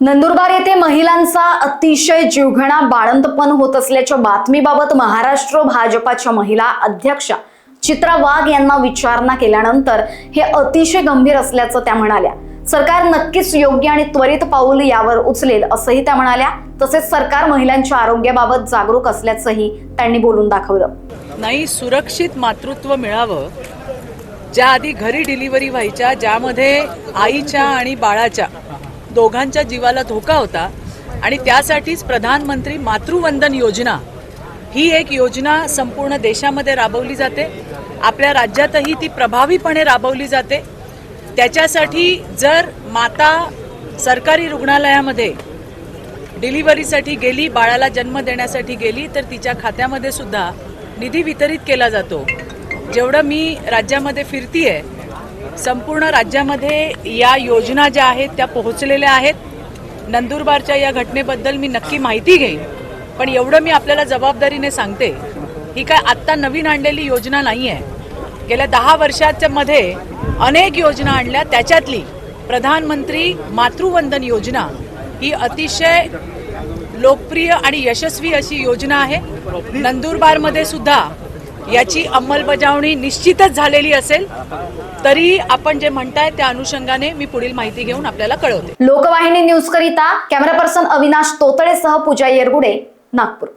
नंदुरबार येथे महिलांचा अतिशय जीवघेणा बाळंतपण होत असल्याच्या बातमीबाबत महाराष्ट्र भाजपाच्या महिला अध्यक्षा चित्रा वाघ यांना विचारणा केल्यानंतर हे अतिशय गंभीर असल्याचं त्या म्हणाल्या। सरकार नक्कीच योग्य आणि त्वरित पाऊल यावर उचलेल असंही त्या म्हणाल्या। तसेच सरकार महिलांच्या आरोग्याबाबत जागरूक असल्याचंही त्यांनी बोलून दाखवलं। नाही, सुरक्षित मातृत्व मिळावं, ज्या आधी घरी डिलिव्हरी व्हायच्या, ज्यामध्ये आईच्या आणि बाळाच्या दोघांच्या जीवाला धोका होता, आणि त्यासाठीच प्रधानमंत्री मातृवंदन योजना ही एक योजना संपूर्ण देशामध्ये राबवली जाते। आपल्या राज्यातही ती प्रभावीपणे राबवली जाते। त्याच्यासाठी जर माता सरकारी रुग्णालयामध्ये डिलिव्हरीसाठी गेली, बाळाला जन्म देण्यासाठी गेली, तर तिच्या खात्यामध्ये सुद्धा निधी वितरित केला जातो। जेवढं मी राज्यामध्ये फिरतीये, संपूर्ण राज्यामध्ये या योजना ज्या आहेत त्या पोहोचलेल्या आहेत। नंदुरबारच्या या घटनेबद्दल मी नक्की माहिती घेईन, पण एवढं मी आपल्याला जबाबदारीने सांगते, ही काय आत्ता नवीन आणलेली योजना नाही आहे। गेल्या 10 वर्षाच्या मध्ये अनेक योजना आणल्या, त्याच्यातली प्रधानमंत्री मातृवंदन योजना ही अतिशय लोकप्रिय आणि यशस्वी अशी योजना आहे। नंदुरबारमध्ये सुद्धा याची अंमलबजावणी निश्चितच झालेली असेल, तरी आपण जे म्हणताय त्या अनुषंगाने मी पुढील माहिती घेऊन आपल्याला कळवते। लोकवाहिनी न्यूज करिता कॅमेरा पर्सन अविनाश तोतळेसह पूजा येरगुडे, नागपूर।